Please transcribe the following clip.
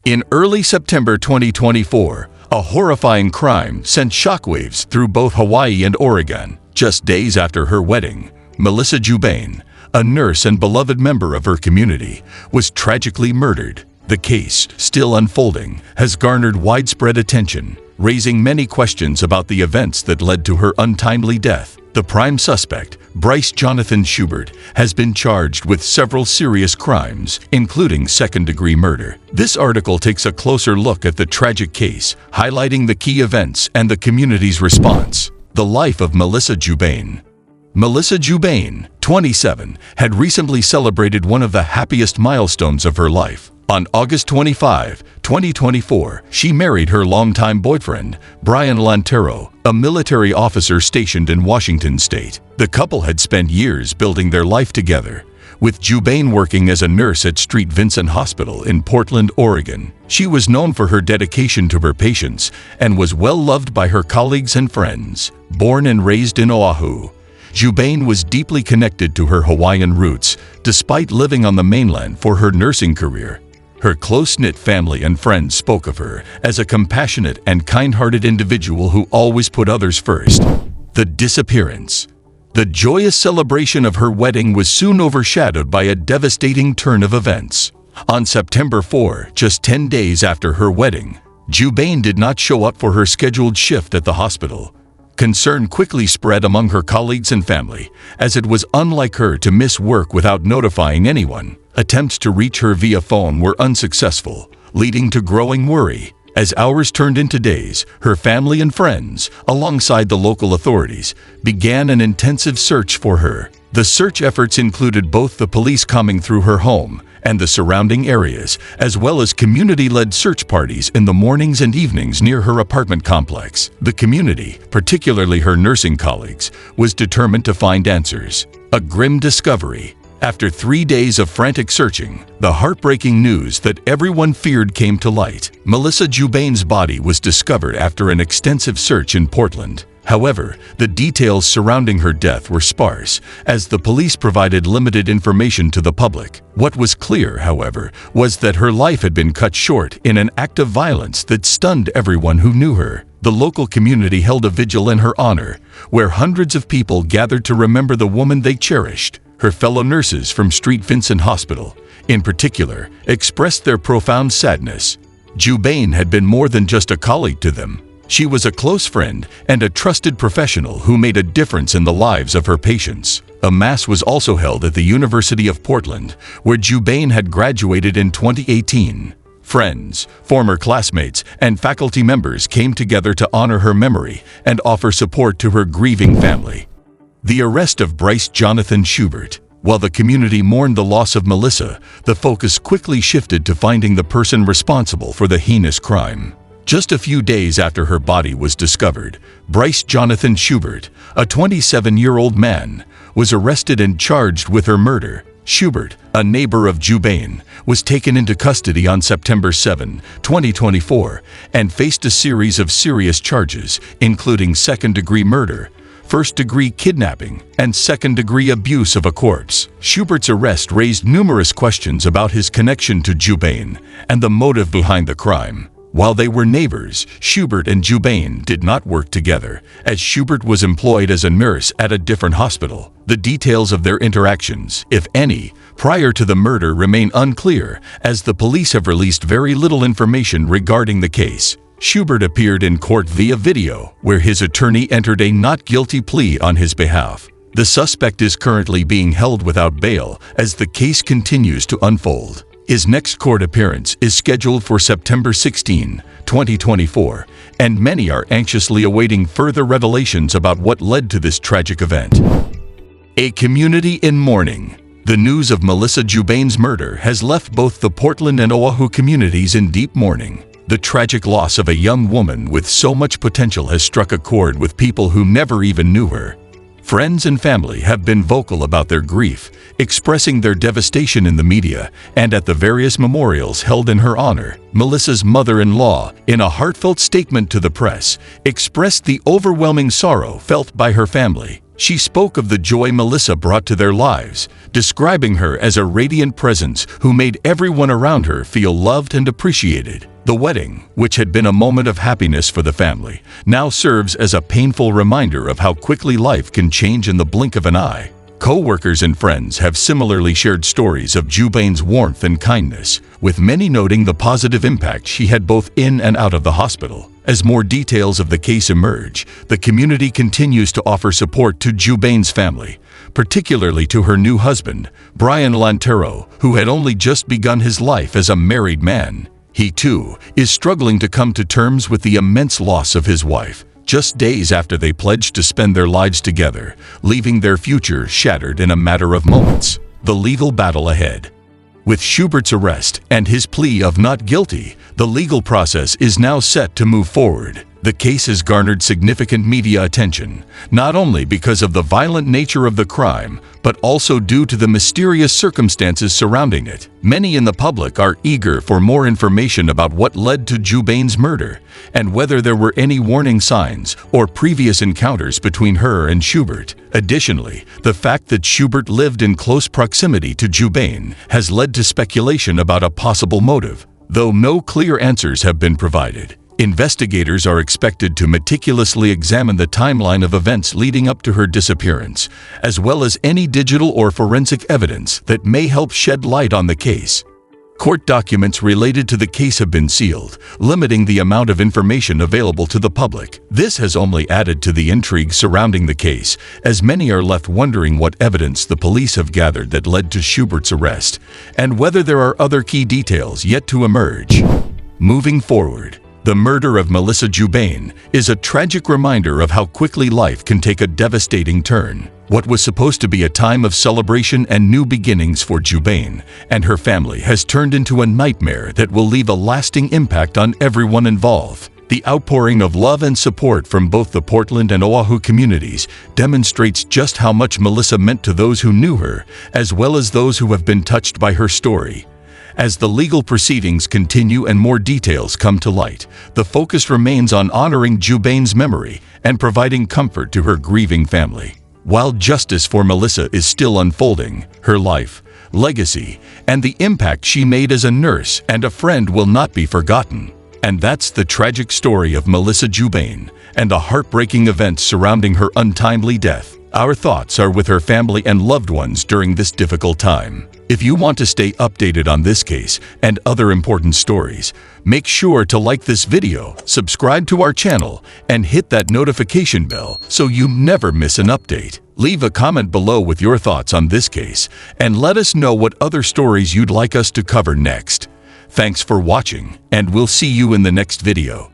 In early September 2024, a horrifying crime sent shockwaves through both Hawaii and Oregon. Just days after her wedding, Melissa Jubane, a nurse and beloved member of her community, was tragically murdered. The case, still unfolding, has garnered widespread attention, raising many questions about the events that led to her untimely death. The prime suspect, Bryce Jonathan Schubert, has been charged with several serious crimes, including second-degree murder. This article takes a closer look at the tragic case, highlighting the key events and the community's response. The life of Melissa Jubane. Melissa Jubane, 27, had recently celebrated one of the happiest milestones of her life. On August 25, 2024, she married her longtime boyfriend, Brian Lantero, a military officer stationed in Washington state. The couple had spent years building their life together, with Jubane working as a nurse at St. Vincent Hospital in Portland, Oregon. She was known for her dedication to her patients and was well loved by her colleagues and friends. Born and raised in Oahu, Jubane was deeply connected to her Hawaiian roots, despite living on the mainland for her nursing career. Her close-knit family and friends spoke of her as a compassionate and kind-hearted individual who always put others first. The disappearance. The joyous celebration of her wedding was soon overshadowed by a devastating turn of events. On September 4, just 10 days after her wedding, Jubane did not show up for her scheduled shift at the hospital. Concern quickly spread among her colleagues and family, as it was unlike her to miss work without notifying anyone. Attempts to reach her via phone were unsuccessful, leading to growing worry. As hours turned into days, her family and friends, alongside the local authorities, began an intensive search for her. The search efforts included both the police combing through her home and the surrounding areas, as well as community-led search parties in the mornings and evenings near her apartment complex. The community, particularly her nursing colleagues, was determined to find answers. A grim discovery. After 3 days of frantic searching, the heartbreaking news that everyone feared came to light. Melissa Jubane's body was discovered after an extensive search in Portland. However, the details surrounding her death were sparse, as the police provided limited information to the public. What was clear, however, was that her life had been cut short in an act of violence that stunned everyone who knew her. The local community held a vigil in her honor, where hundreds of people gathered to remember the woman they cherished. Her fellow nurses from St. Vincent Hospital, in particular, expressed their profound sadness. Jubane had been more than just a colleague to them. She was a close friend and a trusted professional who made a difference in the lives of her patients. A mass was also held at the University of Portland, where Jubane had graduated in 2018. Friends, former classmates, and faculty members came together to honor her memory and offer support to her grieving family. The arrest of Bryce Jonathan Schubert. While the community mourned the loss of Melissa, the focus quickly shifted to finding the person responsible for the heinous crime. Just a few days after her body was discovered, Bryce Jonathan Schubert, a 27-year-old man, was arrested and charged with her murder. Schubert, a neighbor of Jubane, was taken into custody on September 7, 2024, and faced a series of serious charges, including second-degree murder, first-degree kidnapping, and second-degree abuse of a corpse. Schubert's arrest raised numerous questions about his connection to Jubane and the motive behind the crime. While they were neighbors, Schubert and Jubane did not work together, as Schubert was employed as a nurse at a different hospital. The details of their interactions, if any, prior to the murder remain unclear, as the police have released very little information regarding the case. Schubert appeared in court via video, where his attorney entered a not guilty plea on his behalf. The suspect is currently being held without bail as the case continues to unfold. His next court appearance is scheduled for September 16, 2024, and many are anxiously awaiting further revelations about what led to this tragic event. A community in mourning. The news of Melissa Jubane's murder has left both the Portland and Oahu communities in deep mourning. The tragic loss of a young woman with so much potential has struck a chord with people who never even knew her. Friends and family have been vocal about their grief, expressing their devastation in the media and at the various memorials held in her honor. Melissa's mother-in-law, in a heartfelt statement to the press, expressed the overwhelming sorrow felt by her family. She spoke of the joy Melissa brought to their lives, describing her as a radiant presence who made everyone around her feel loved and appreciated. The wedding, which had been a moment of happiness for the family, now serves as a painful reminder of how quickly life can change in the blink of an eye. Co-workers and friends have similarly shared stories of Jubane's warmth and kindness, with many noting the positive impact she had both in and out of the hospital. As more details of the case emerge, the community continues to offer support to Jubane's family, particularly to her new husband, Brian Lantero, who had only just begun his life as a married man. He, too, is struggling to come to terms with the immense loss of his wife, just days after they pledged to spend their lives together, leaving their future shattered in a matter of moments. The legal battle ahead. With Schubert's arrest and his plea of not guilty, the legal process is now set to move forward. The case has garnered significant media attention, not only because of the violent nature of the crime, but also due to the mysterious circumstances surrounding it. Many in the public are eager for more information about what led to Jubane's murder, and whether there were any warning signs or previous encounters between her and Schubert. Additionally, the fact that Schubert lived in close proximity to Jubane has led to speculation about a possible motive, though no clear answers have been provided. Investigators are expected to meticulously examine the timeline of events leading up to her disappearance, as well as any digital or forensic evidence that may help shed light on the case. Court documents related to the case have been sealed, limiting the amount of information available to the public. This has only added to the intrigue surrounding the case, as many are left wondering what evidence the police have gathered that led to Schubert's arrest, and whether there are other key details yet to emerge. Moving forward, the murder of Melissa Jubane is a tragic reminder of how quickly life can take a devastating turn. What was supposed to be a time of celebration and new beginnings for Jubane and her family has turned into a nightmare that will leave a lasting impact on everyone involved. The outpouring of love and support from both the Portland and Oahu communities demonstrates just how much Melissa meant to those who knew her, as well as those who have been touched by her story. As the legal proceedings continue and more details come to light, the focus remains on honoring Jubane's memory and providing comfort to her grieving family. While justice for Melissa is still unfolding, her life, legacy, and the impact she made as a nurse and a friend will not be forgotten. And that's the tragic story of Melissa Jubane and the heartbreaking events surrounding her untimely death. Our thoughts are with her family and loved ones during this difficult time. If you want to stay updated on this case and other important stories, make sure to like this video, subscribe to our channel, and hit that notification bell so you never miss an update. Leave a comment below with your thoughts on this case, and let us know what other stories you'd like us to cover next. Thanks for watching, and we'll see you in the next video.